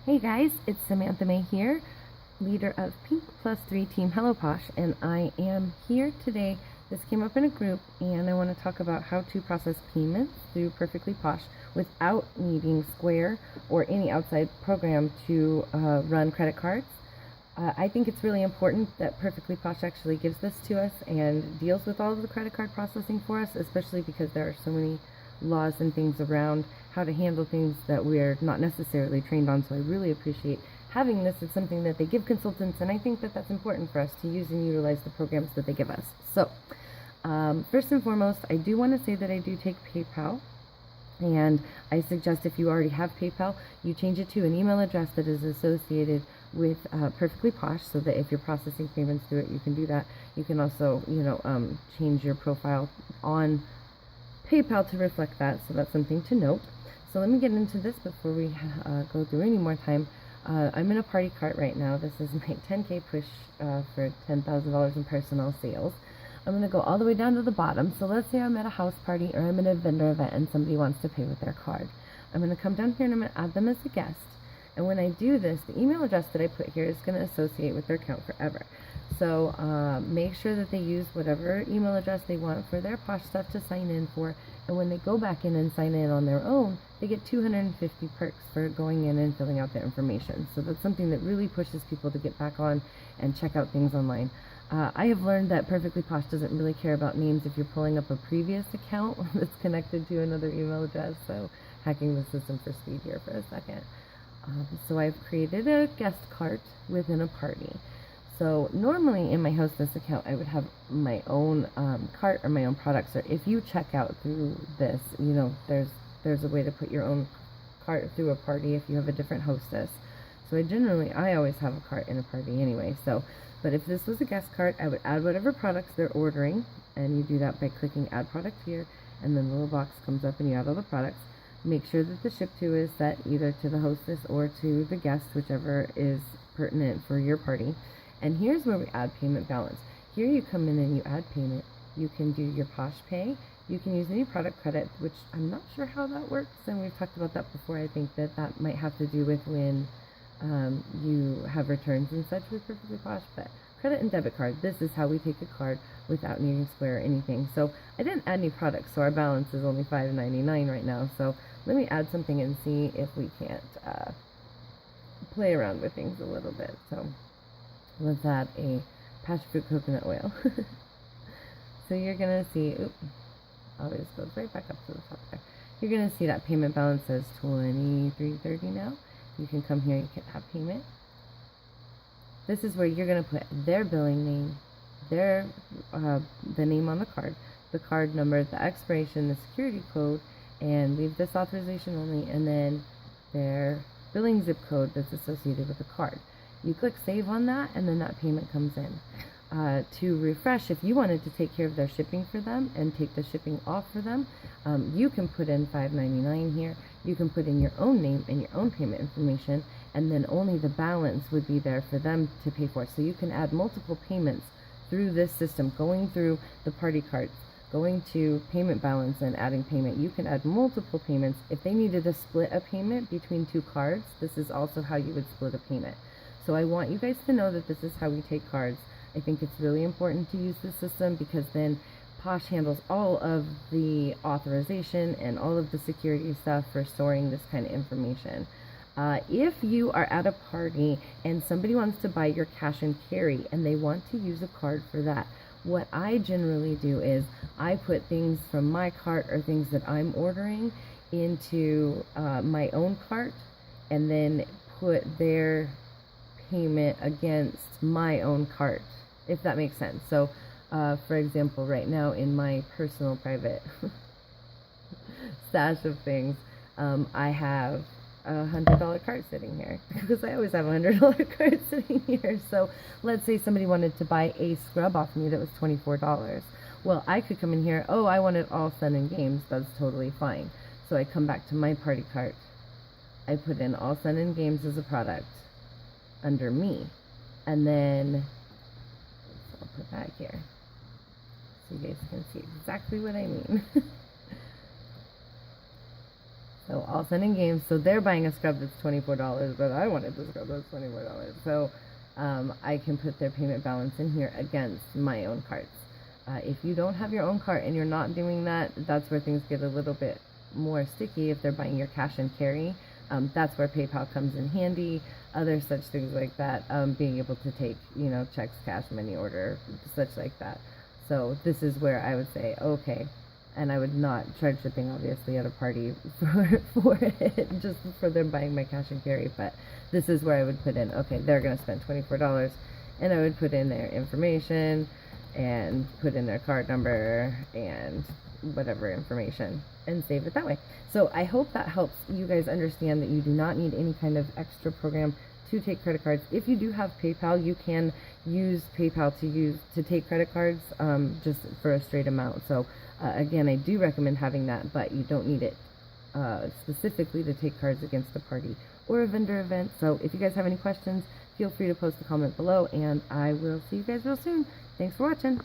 Hey guys, it's Samantha May here, leader of Pink Plus 3 Team Hello Posh, and I am here today. This came up in a group, and I want to talk about how to process payments through Perfectly Posh without needing Square or any outside program to run credit cards. I think it's really important that Perfectly Posh actually gives this to us and deals with all of the credit card processing for us, especially because there are so many laws and things around how to handle things that we're not necessarily trained on. So I really appreciate having this. It's something that they give consultants, and I think that that's important for us to use and utilize the programs that they give us. So first and foremost, I do want to say that I do take PayPal. And I suggest if you already have PayPal, you change it to an email address that is associated with Perfectly Posh, so that if you're processing payments through it, you can do that. You can also, change your profile on PayPal to reflect that, so that's something to note. So let me get into this before we go through any more time. I'm in a party cart right now. This is my 10K push for $10,000 in personal sales. I'm going to go all the way down to the bottom. So let's say I'm at a house party or I'm at a vendor event and somebody wants to pay with their card. I'm going to come down here and I'm going to add them as a guest. And when I do this, the email address that I put here is going to associate with their account forever. So make sure that they use whatever email address they want for their Posh stuff to sign in for. And when they go back in and sign in on their own, they get 250 perks for going in and filling out their information. So that's something that really pushes people to get back on and check out things online. I have learned that Perfectly Posh doesn't really care about names if you're pulling up a previous account that's connected to another email address. So hacking the system for speed here for a second. So I've created a guest cart within a party. So normally in my hostess account, I would have my own cart or my own products. Or if you check out through this, there's a way to put your own cart through a party if you have a different hostess. So I always have a cart in a party anyway. But if this was a guest cart, I would add whatever products they're ordering, and you do that by clicking Add Product here, and then the little box comes up and you add all the products. Make sure that the ship to is set either to the hostess or to the guest, whichever is pertinent for your party. And here's where we add payment balance. Here you come in and you add payment. You can do your Posh Pay. You can use any product credit, which I'm not sure how that works, and we've talked about that before. I think that might have to do with when you have returns and such with Perfectly Posh. But credit and debit card, this is how we take a card without needing Square or anything. So I didn't add any products, so our balance is only $5.99 right now. So let me add something and see if we can't play around with things a little bit. So let's add a passion fruit coconut oil. So you're going to see, always goes right back up to the top there. You're going to see that payment balance says $23.30 now. You can come here, you can add payment. This is where you're going to put their billing name, the name on the card number, the expiration, the security code, and leave this authorization only, and then their billing zip code that's associated with the card. You click save on that, and then that payment comes in. To refresh, if you wanted to take care of their shipping for them and take the shipping off for them, you can put in $5.99 here. You can put in your own name and your own payment information, and then only the balance would be there for them to pay for. So you can add multiple payments through this system, going through the party cards, going to payment balance and adding payment. You can add multiple payments. If they needed to split a payment between two cards, this is also how you would split a payment. So I want you guys to know that this is how we take cards. I think it's really important to use this system because then Posh handles all of the authorization and all of the security stuff for storing this kind of information. If you are at a party and somebody wants to buy your cash and carry and they want to use a card for that, what I generally do is I put things from my cart or things that I'm ordering into my own cart and then put their payment against my own cart, if that makes sense. So for example, right now in my personal private stash of things, I have a $100 cart sitting here because I always have a $100 cart sitting here. So let's say somebody wanted to buy a scrub off me that was $24. Well, I could come in here, I want it all Fun and Games. That's totally fine. So I come back to my party cart. I put in all Fun and Games as a product under me, and then I'll put that here so you guys can see exactly what I mean. So all fun and games. So they're buying a scrub that's $24, but I wanted the scrub that's $24. So I can put their payment balance in here against my own carts. If you don't have your own cart and you're not doing that, that's where things get a little bit more sticky. If they're buying your cash and carry, that's where PayPal comes in handy. Other such things like that, being able to take, checks, cash, money order, such like that. So this is where I would say, okay, and I would not charge shipping, obviously, at a party for it, just for them buying my cash and carry. But this is where I would put in, okay, they're going to spend $24, and I would put in their information and put in their card number and whatever information and save it that way. So I hope that helps you guys understand that you do not need any kind of extra program to take credit cards. If you do have PayPal, you can use PayPal to take credit cards just for a straight amount. So again, I do recommend having that, but you don't need it specifically to take cards against a party or a vendor event. So if you guys have any questions, feel free to post a comment below, and I will see you guys real soon. Thanks for watching.